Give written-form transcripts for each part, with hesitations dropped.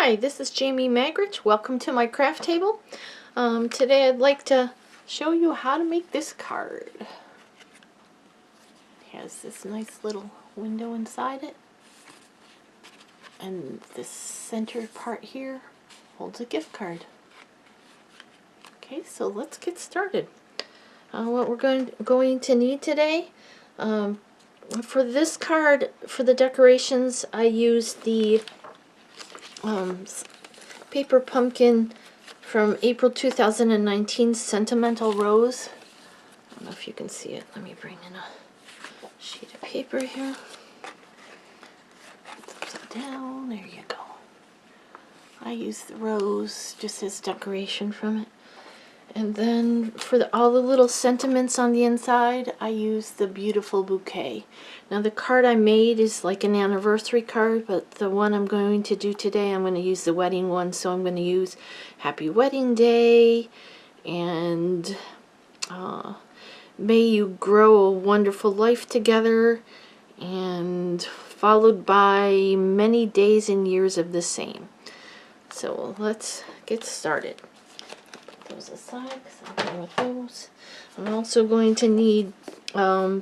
Hi, this is Jamie Magritte. Welcome to my craft table. Today I'd like to show you how to make this card. It has this nice little window inside it, and this center part here holds a gift card. Okay, so let's get started. What we're going to need today, for this card, for the decorations, I used the paper pumpkin from April 2019, Sentimental Rose. I don't know if you can see it. Let me bring in a sheet of paper here. It's upside down. There you go. I use the rose just as decoration from it. And then for all the little sentiments on the inside, I use the beautiful bouquet. Now the card I made is like an anniversary card, but the one I'm going to do today, I'm going to use the wedding one. So I'm going to use Happy Wedding Day and May you grow a wonderful life together, and followed by many days and years of the same. So let's get started. Those aside because I'm done with those. I'm also going to need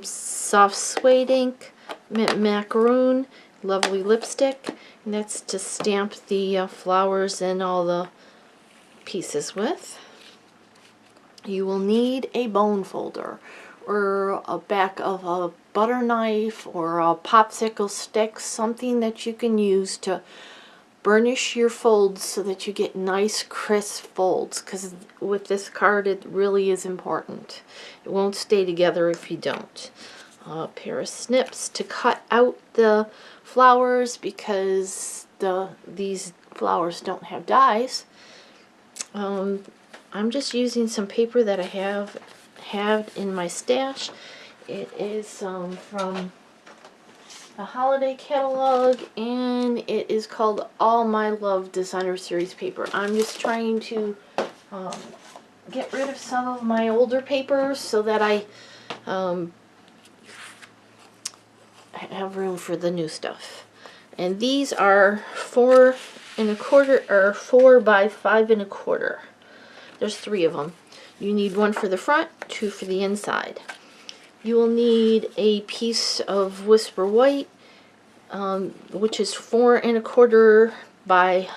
soft suede ink, mint macaroon, lovely lipstick, and that's to stamp the flowers and all the pieces with. You will need a bone folder or a back of a butter knife or a popsicle stick, something that you can use to burnish your folds so that you get nice crisp folds, because with this card it really is important. It won't stay together if you don't. A pair of snips to cut out the flowers because these flowers don't have dies. I'm just using some paper that I have in my stash. It is from a holiday catalog, and it is called All My Love Designer Series paper. I'm just trying to get rid of some of my older papers so that I have room for the new stuff. And these are 4 1/4 or 4 by 5 1/4. There's 3 of them. You need 1 for the front, 2 for the inside. You will need a piece of Whisper White, which is 4 1/4 by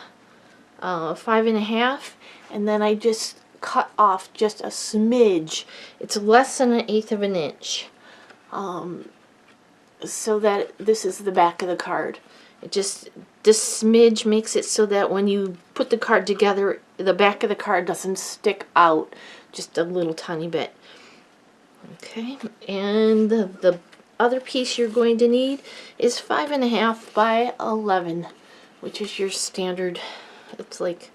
5 1/2, and then I just cut off just a smidge. It's less than 1/8 of an inch, so that this is the back of the card. This smidge makes it so that when you put the card together, the back of the card doesn't stick out just a little tiny bit. Okay, and the other piece you're going to need is 5 1/2 by 11, which is your standard. It's like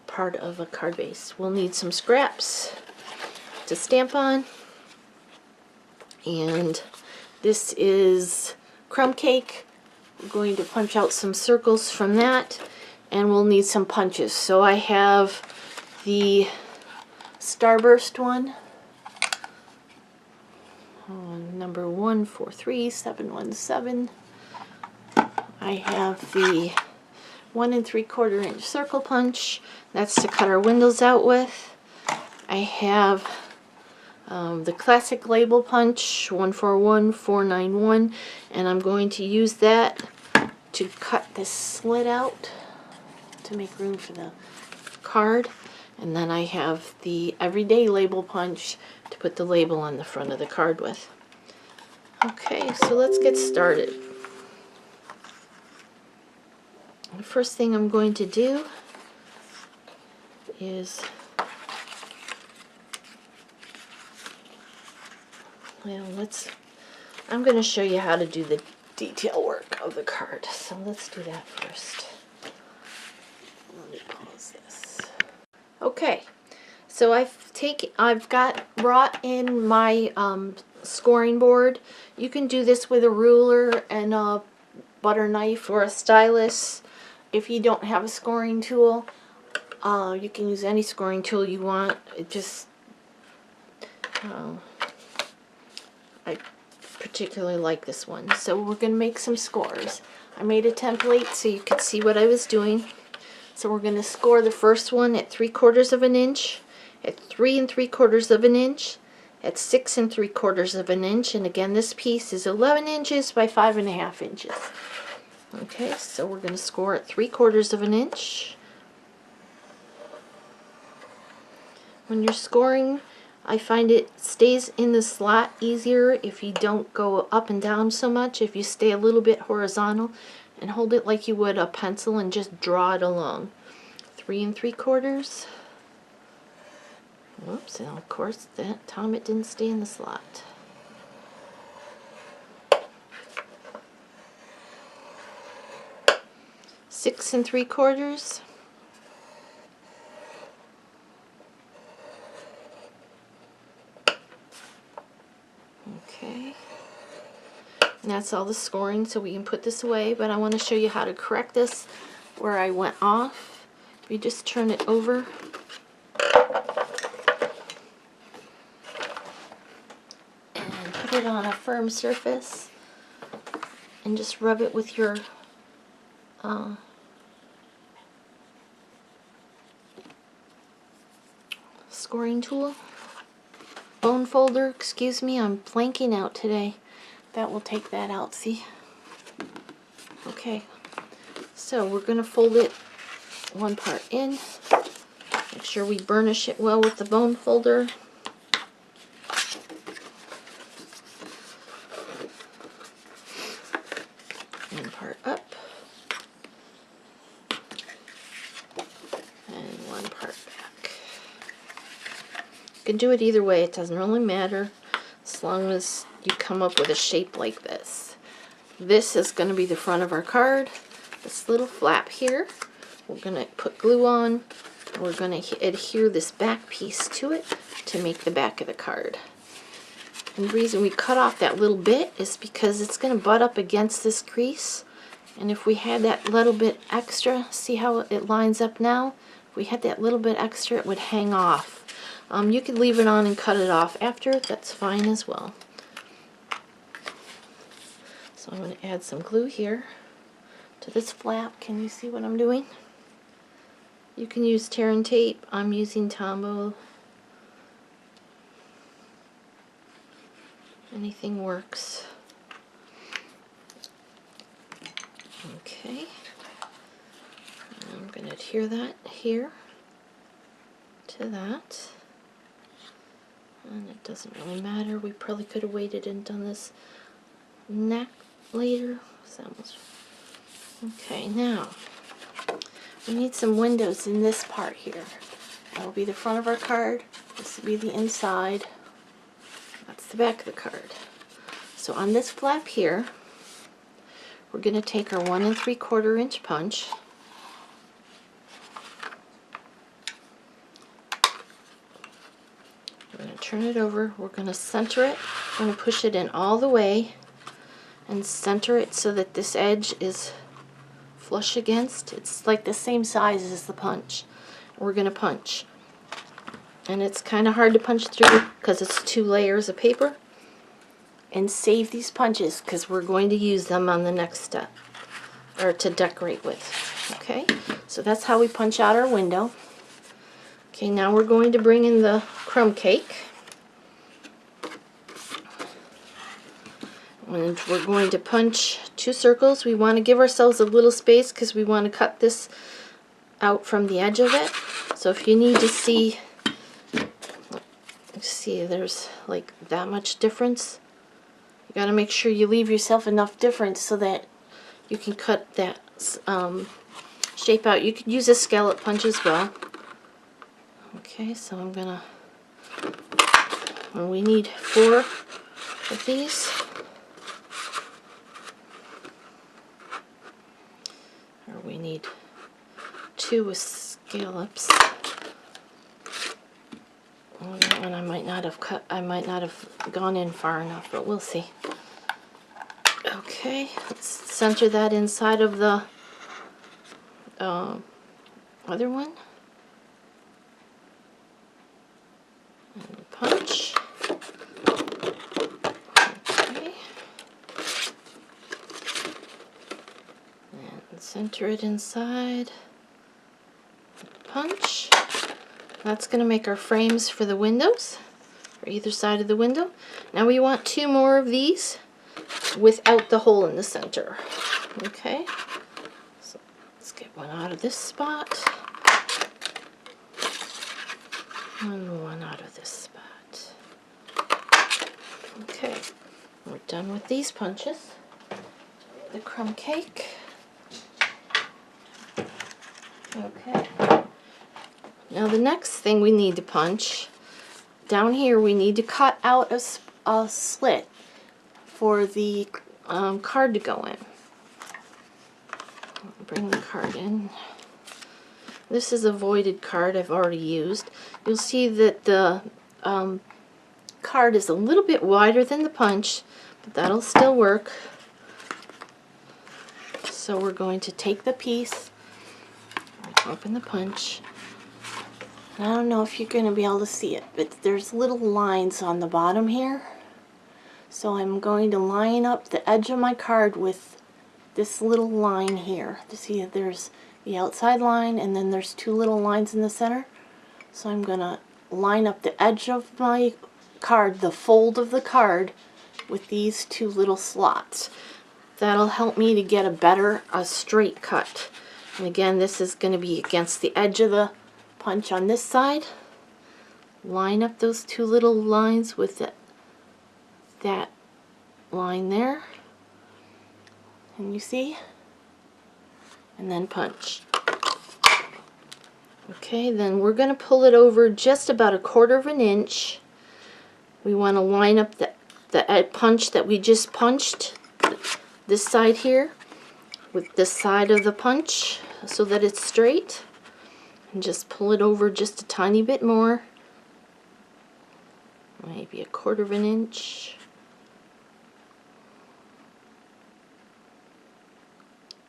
part of a card base. We'll need some scraps to stamp on, and this is crumb cake. We're going to punch out some circles from that, and we'll need some punches. So I have the Starburst one, number 143717. I have the 1 3/4 inch circle punch. That's to cut our windows out with. I have the classic label punch 141491, and I'm going to use that to cut this slit out to make room for the card. And then I have the everyday label punch to put the label on the front of the card with. Okay, so let's get started. The first thing I'm going to do is, I'm going to show you how to do the detail work of the card. So let's do that first. Let me pause this. Okay, so I've brought in my scoring board. You can do this with a ruler and a butter knife or a stylus. If you don't have a scoring tool, you can use any scoring tool you want. It just I particularly like this one. So we're going to make some scores. I made a template so you could see what I was doing. So we're going to score the first one at 3/4 of an inch, at 3 3/4 of an inch, at 6 3/4 of an inch, and again this piece is 11 inches by 5.5 inches. Okay, so we're going to score at 3/4 of an inch. When you're scoring, I find it stays in the slot easier if you don't go up and down so much, if you stay a little bit horizontal and hold it like you would a pencil and just draw it along. 3 3/4. Whoops, and of course that time it didn't stay in the slot. Six 3/4. Okay. And that's all the scoring, so we can put this away, but I want to show you how to correct this where I went off. You just turn it over. And put it on a firm surface. And just rub it with your scoring tool. Bone folder, excuse me, I'm blanking out today. That will take that out, see? Okay, so we're going to fold it one part in. Make sure we burnish it well with the bone folder. One part up. And one part back. You can do it either way, it doesn't really matter, as long as you come up with a shape like this. This is going to be the front of our card. This little flap here, we're going to put glue on. We're going to adhere this back piece to it to make the back of the card. And the reason we cut off that little bit is because it's going to butt up against this crease. And if we had that little bit extra, see how it lines up now? If we had that little bit extra, it would hang off. You could leave it on and cut it off after, that's fine as well. So I'm going to add some glue here to this flap. Can you see what I'm doing? You can use tear and tape. I'm using Tombow. Anything works. Okay. I'm going to adhere that here to that. And it doesn't really matter. We probably could have waited and done this neck later. Okay, now we need some windows in this part here. That will be the front of our card. This will be the inside. That's the back of the card. So on this flap here, we're going to take our 1 3/4 inch punch. We're going to turn it over. We're going to center it. We're going to push it in all the way and center it so that this edge is flush against. It's like the same size as the punch. We're going to punch. And it's kind of hard to punch through because it's 2 layers of paper. And save these punches because we're going to use them on the next step, or to decorate with. Okay, so that's how we punch out our window. Okay, now we're going to bring in the crumb cake. And we're going to punch 2 circles. We want to give ourselves a little space because we want to cut this out from the edge of it. So if you need to see there's like that much difference, you got to make sure you leave yourself enough difference so that you can cut that shape out. You could use a scallop punch as well. Okay, so I'm gonna, we need 4 of these. Or we need 2 with scallops. Oh, that one I might not have gone in far enough, but we'll see. Okay, let's center that inside of the other one. And punch. Okay. And center it inside. Punch. That's going to make our frames for the windows, for either side of the window. Now we want 2 more of these without the hole in the center. Okay, so let's get one out of this spot and one out of this spot. Okay, we're done with these punches. The crumb cake. Okay, now the next thing we need to punch, down here we need to cut out a slit for the card to go in. Bring the card in. This is a voided card I've already used. You'll see that the card is a little bit wider than the punch, but that'll still work. So we're going to take the piece, open the punch. I don't know if you're going to be able to see it, but there's little lines on the bottom here. So I'm going to line up the edge of my card with this little line here. To see if there's the outside line and then there's 2 little lines in the center. So I'm going to line up the edge of my card, the fold of the card, with these 2 little slots. That'll help me to get a straight cut. And again, this is going to be against the edge of the punch on this side. Line up those 2 little lines with that line there. And you see? And then punch. Okay, then we're going to pull it over just about 1/4 of an inch. We want to line up the punch that we just punched, this side here, with this side of the punch so that it's straight. And just pull it over just a tiny bit more. Maybe 1/4 of an inch.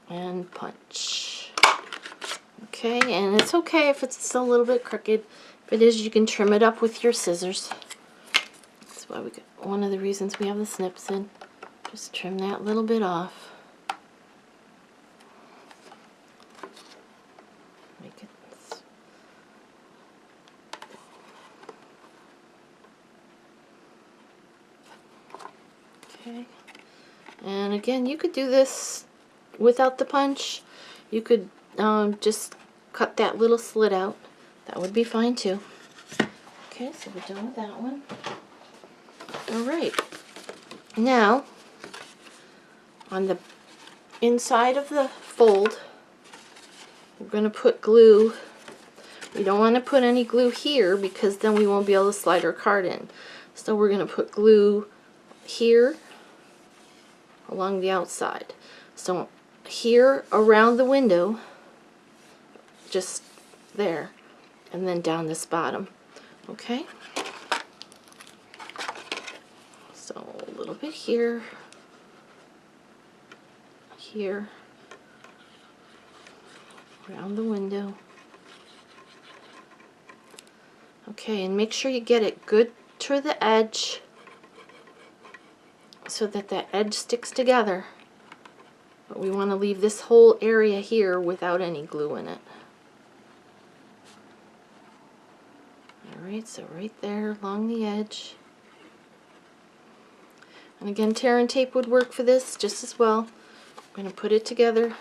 And punch. Okay, and it's okay if it's a little bit crooked. If it is, you can trim it up with your scissors. That's why one of the reasons we have the snips in. Just trim that little bit off. Make it. Okay. And again, you could do this without the punch. You could just cut that little slit out. That would be fine too. Okay, so we're done with that one. Alright, now on the inside of the fold we're going to put glue. We don't want to put any glue here because then we won't be able to slide our card in. So we're going to put glue here along the outside. So here around the window, just there, and then down this bottom. Okay? So a little bit here, here, around the window. Okay, and make sure you get it good to the edge so that that edge sticks together. But we want to leave this whole area here without any glue in it. Alright, so right there along the edge. And again, tear and tape would work for this just as well. I'm going to put it together,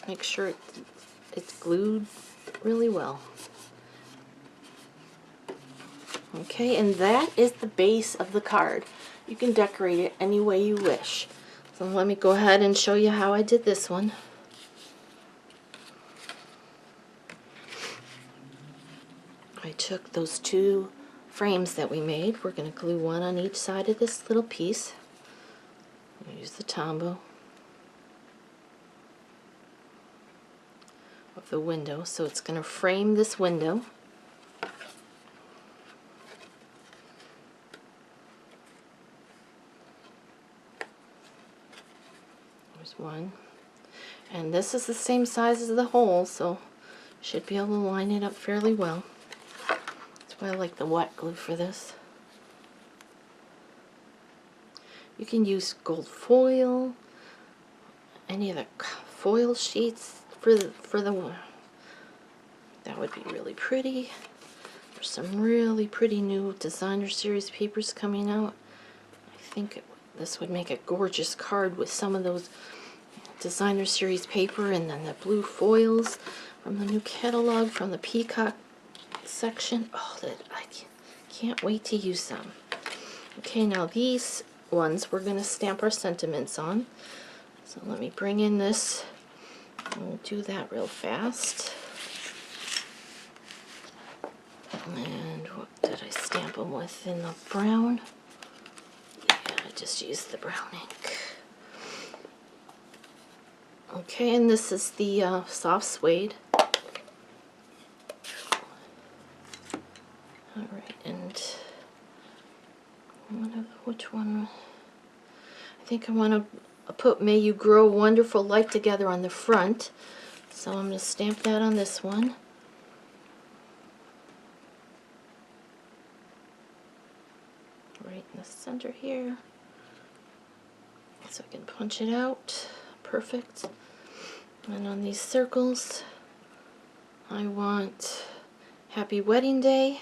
make sure it's glued really well. Okay, and that is the base of the card. You can decorate it any way you wish. So let me go ahead and show you how I did this one. I took those 2 frames that we made. We're going to glue one on each side of this little piece. Use the Tombow of the window, so it's going to frame this window. There's one. And this is the same size as the hole, so you should be able to line it up fairly well. That's why I like the wet glue for this. You can use gold foil, any of the foil sheets for the that would be really pretty. There's some really pretty new designer series papers coming out. I think this would make a gorgeous card with some of those designer series paper, and then the blue foils from the new catalog from the Peacock section. Oh, I can't wait to use them. Okay, now these ones we're going to stamp our sentiments on. So let me bring in this. We'll do that real fast. And what did I stamp them with in the brown? Yeah, I just used the brown ink. Okay, and this is the soft suede. Alright, and which one? I think I want to put May You Grow Wonderful Life Together on the front. So I'm going to stamp that on this one. Right in the center here. So I can punch it out. Perfect. And on these circles, I want Happy Wedding Day.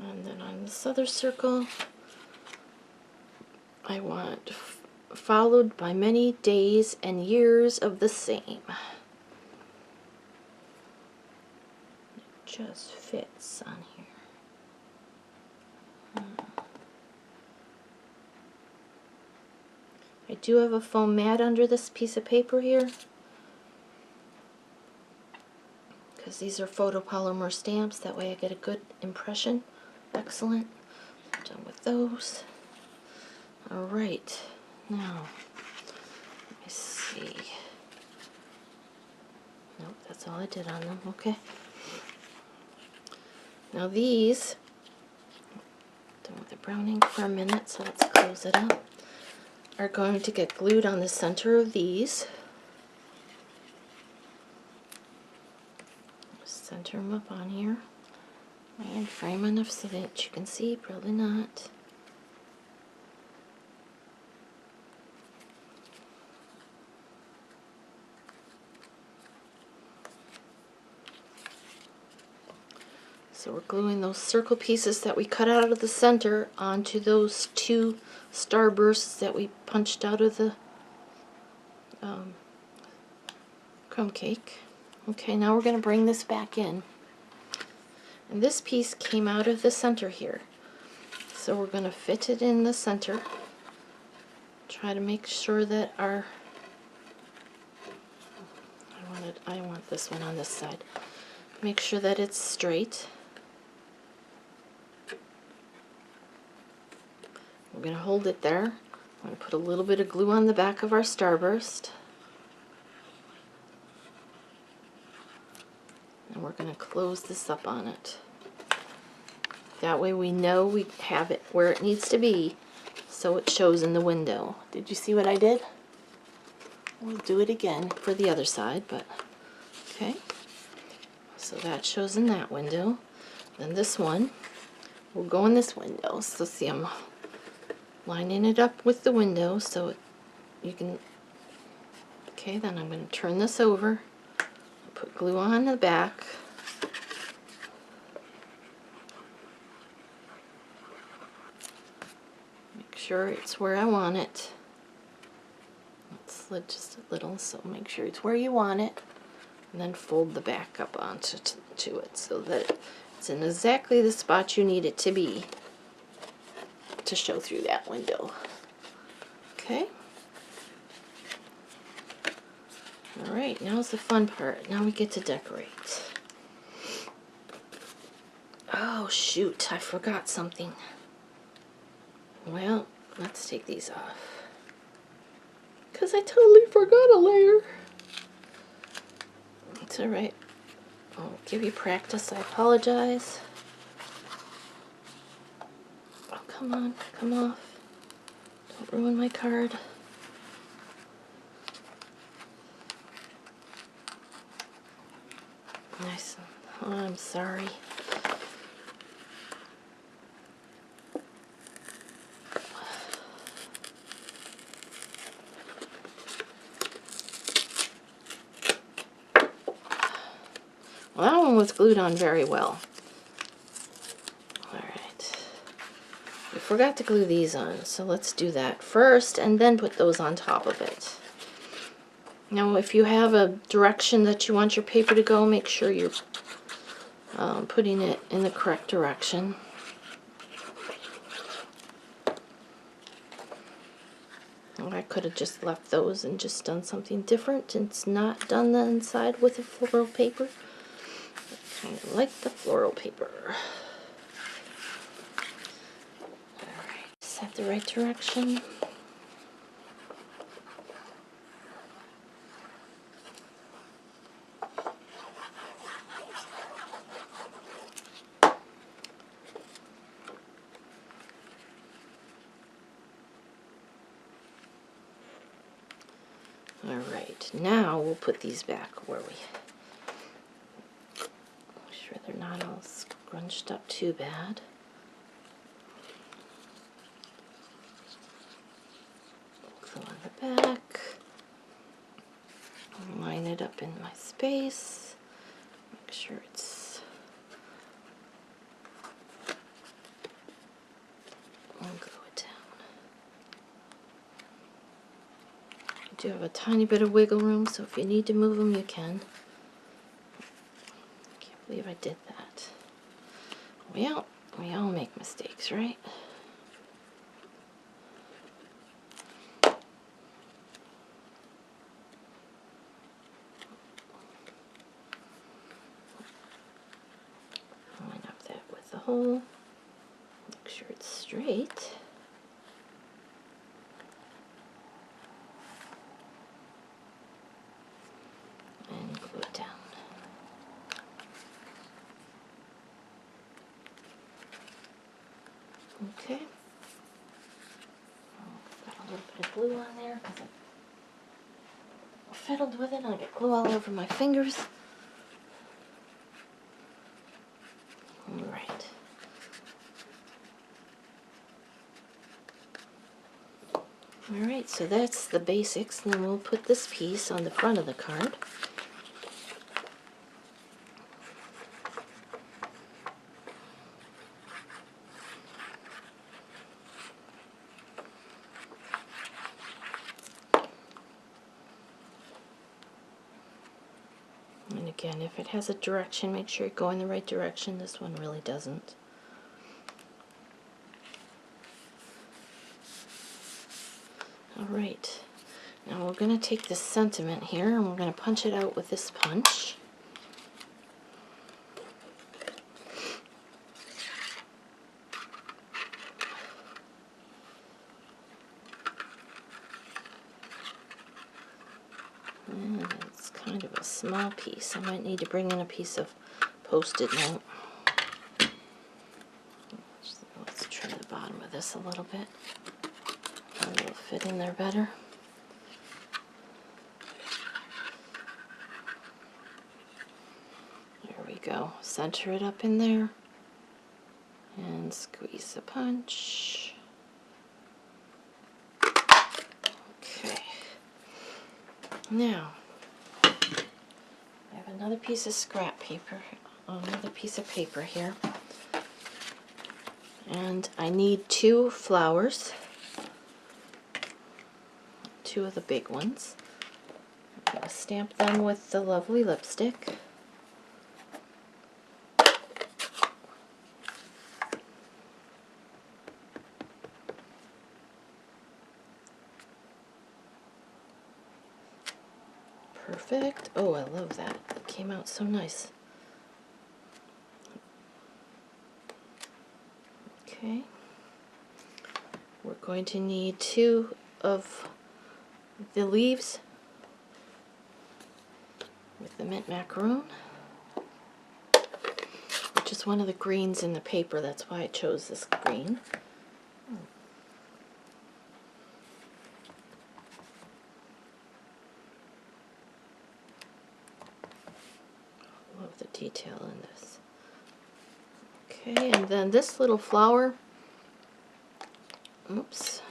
And then on this other circle, I want followed by many days and years of the same. It just fits on here. I do have a foam mat under this piece of paper here, because these are photopolymer stamps. That way I get a good impression. Excellent. I'm done with those. Alright, now, let me see. Nope, that's all I did on them. Okay. Now these, done with the brown ink for a minute, so let's close it up, are going to get glued on the center of these. Center them up on here. And frame enough so that you can see, probably not. So we're gluing those circle pieces that we cut out of the center onto those two starbursts that we punched out of the crumb cake. Okay, now we're going to bring this back in. And this piece came out of the center here. So we're going to fit it in the center. Try to make sure that our... I want this one on this side. Make sure that it's straight. We're going to hold it there. I'm going to put a little bit of glue on the back of our starburst. And we're going to close this up on it. That way we know we have it where it needs to be, so it shows in the window. Did you see what I did? We'll do it again for the other side, but okay. So that shows in that window. Then this one will go in this window. So see, I'm lining it up with the window so you can... Okay, then I'm going to turn this over, put glue on the back. Make sure it's where I want it. It slid just a little, so make sure it's where you want it. And then fold the back up onto it so that it's in exactly the spot you need it to be to show through that window. Okay. Alright, now's the fun part. Now we get to decorate. Oh shoot, I forgot something. Well, let's take these off. Because I totally forgot a layer. It's alright. I'll give you practice. I apologize. Oh, come on. Come off. Don't ruin my card. Nice. Oh, I'm sorry. was glued on very well. Alright. We forgot to glue these on, so let's do that first and then put those on top of it. Now if you have a direction that you want your paper to go, make sure you're putting it in the correct direction. I could have just left those and just done something different. It's not done the inside with a floral paper. I kind of like the floral paper. Alright, is that the right direction? Alright, now we'll put these back where we... Make sure they're not all scrunched up too bad. Glue on the back. Line it up in my space. Make sure it's... I'll glue it down. You do have a tiny bit of wiggle room, so if you need to move them, you can. I can't believe I did that. Well, we all make mistakes, right? Line up that with the hole. Make sure it's straight. And glue it down. Okay. Got a little bit of glue on there because I fiddled with it and I got glue all over my fingers. Alright. Alright, so that's the basics. Then we'll put this piece on the front of the card. And again, if it has a direction, make sure you go in the right direction. This one really doesn't. Alright, now we're going to take this sentiment here and we're going to punch it out with this punch. And it's kind of a small piece. I might need to bring in a piece of Post-it note. Let's trim the bottom of this a little bit. It'll fit in there better. There we go. Center it up in there. And squeeze the punch. Okay. Now, I have another piece of scrap paper, another piece of paper here. And I need 2 flowers. 2 of the big ones. I'm going to stamp them with the lovely lipstick. Perfect. Oh, I love that. It came out so nice. Okay. We're going to need 2 of the leaves with the mint macaroon, which is one of the greens in the paper. That's why I chose this green. Love the detail in this. Okay, and then this little flower, oops,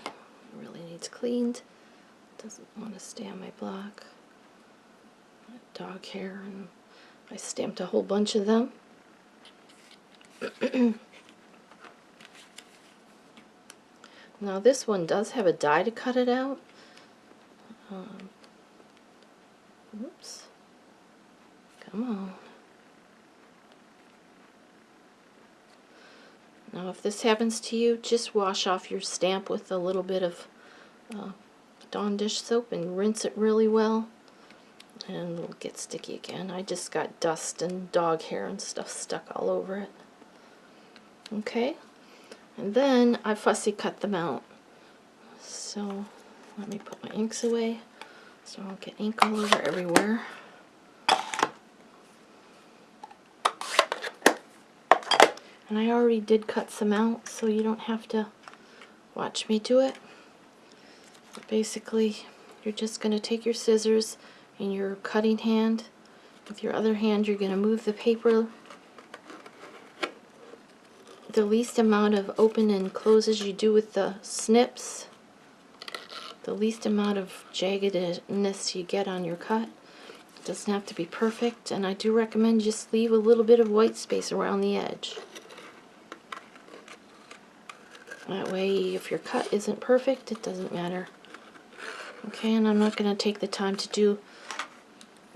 really needs cleaned. Doesn't want to stay on my block. Dog hair and I stamped a whole bunch of them. Now this one does have a die to cut it out. Oops. Come on. Now if this happens to you, just wash off your stamp with a little bit of Dawn dish soap and rinse it really well, and it'll get sticky again. I just got dust and dog hair and stuff stuck all over it. Okay, and then I fussy cut them out. So let me put my inks away so I don't get ink all over everywhere. And I already did cut some out, so you don't have to watch me do it. But basically, you're just going to take your scissors in your cutting hand. With your other hand, you're going to move the paper the least amount of open and closes you do with the snips. The least amount of jaggedness you get on your cut. It doesn't have to be perfect, and I do recommend just leave a little bit of white space around the edge. That way, if your cut isn't perfect, it doesn't matter. Okay, and I'm not going to take the time to do,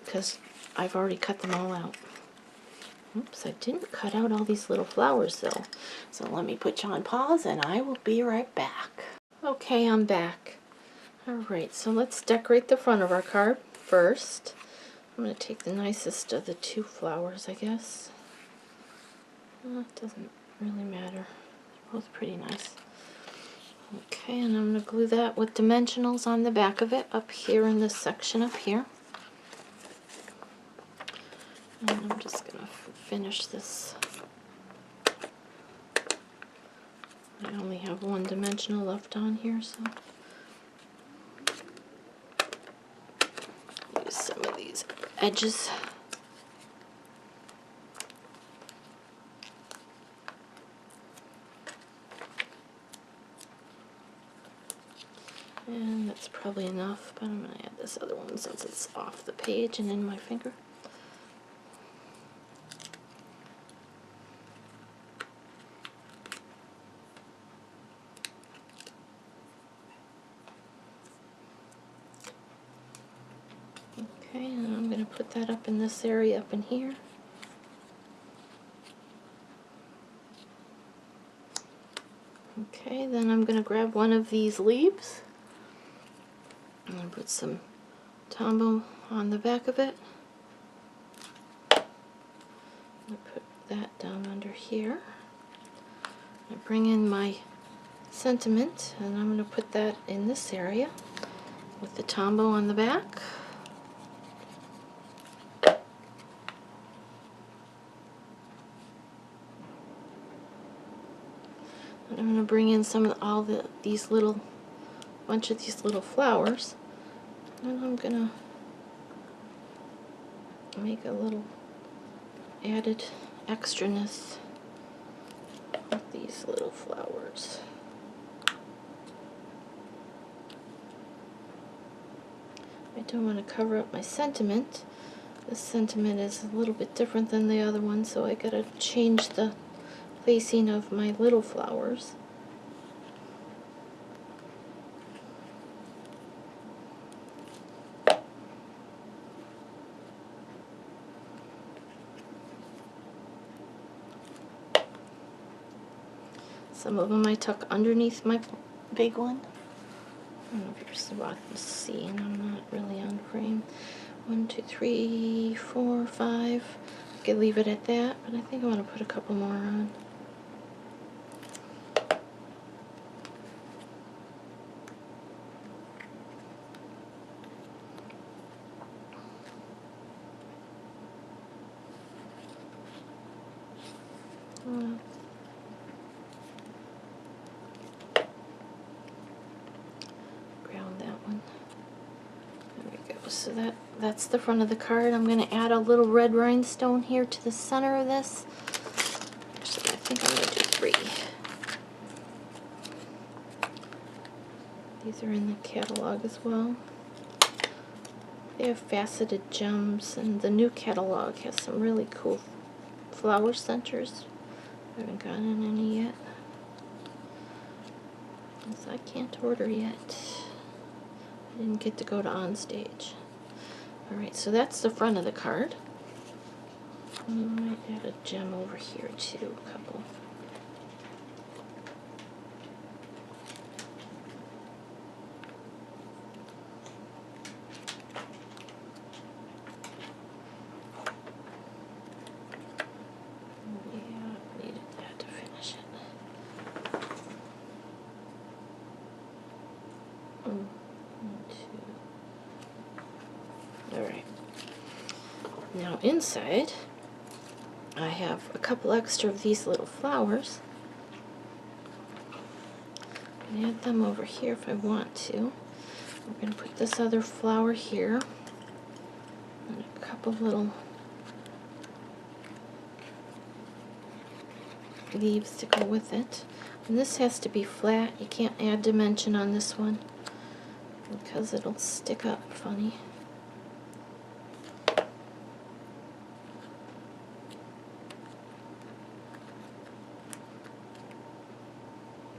because I've already cut them all out. Oops, I didn't cut out all these little flowers though. So let me put you on pause and I will be right back. Okay, I'm back. Alright, so let's decorate the front of our card first. I'm going to take the nicest of the two flowers, I guess. It doesn't really matter. They're both pretty nice. Okay, and I'm going to glue that with dimensionals on the back of it up here in this section up here. And I'm just going to finish this. I only have one dimensional left on here, so use some of these edges. And that's probably enough, but I'm going to add this other one since it's off the page and in my finger. Okay, and I'm going to put that up in this area up in here. Okay, then I'm going to grab one of these leaves and put some Tombow on the back of it. I'm going to put that down under here. I bring in my sentiment and I'm going to put that in this area with the Tombow on the back. And I'm going to bring in some of these little flowers, and I'm going to make a little added extraness with these little flowers. I don't want to cover up my sentiment. This sentiment is a little bit different than the other one, so I gotta change the placing of my little flowers. Some of them I tuck underneath my big one. I don't know if you're seeing, I'm not really on frame. 1, 2, 3, 4, 5. I could leave it at that, but I think I want to put a couple more on. Ground that one. There we go. So that's the front of the card. I'm going to add a little red rhinestone here to the center of this. Actually, I think I'm going to do 3. These are in the catalog as well. They have faceted gems, and the new catalog has some really cool flower centers. I haven't gotten any yet, because I can't order yet. I didn't get to go to Onstage. Alright, so that's the front of the card. I might add a gem over here too, a couple. Yeah, needed that to finish it. One, two. Alright. Now inside, I have a couple extra of these little flowers. I can add them over here if I want to. We're going to put this other flower here, and a couple little leaves to go with it. And this has to be flat. You can't add dimension on this one because it'll stick up funny.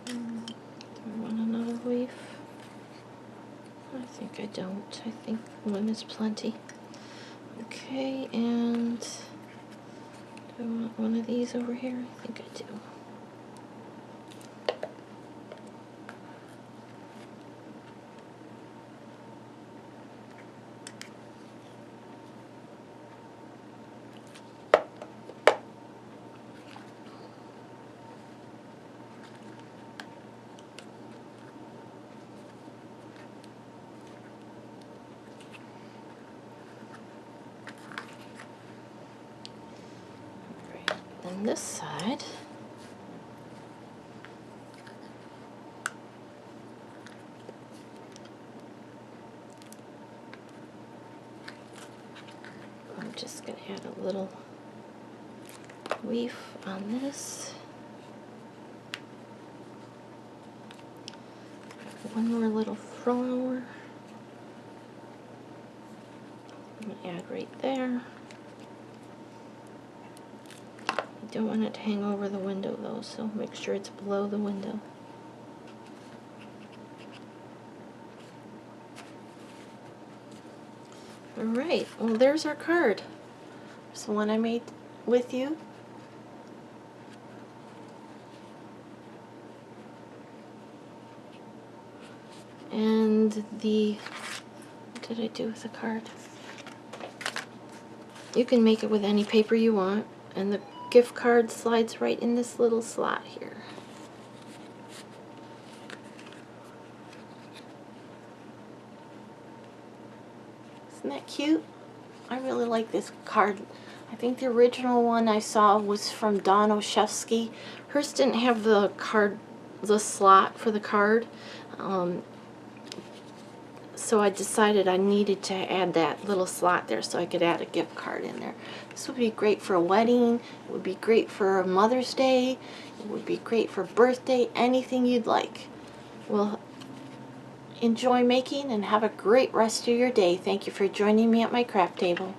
Do I want another leaf? I think I don't. I think one is plenty. Okay, and do I want one of these over here? I think I do. Then this side, I'm just going to add a little leaf on this. One more little flower. I'm going to add right there. Don't want it to hang over the window though, so make sure it's below the window. Alright, well there's our card. It's the one I made with you. And what did I do with the card? You can make it with any paper you want, and the gift card slides right in this little slot here. Isn't that cute? I really like this card. I think the original one I saw was from Dawn Oshevsky. Hers didn't have the slot for the card. So I decided I needed to add that little slot there so I could add a gift card in there. This would be great for a wedding, it would be great for a Mother's Day, it would be great for birthday, anything you'd like. Well, enjoy making and have a great rest of your day. Thank you for joining me at my craft table.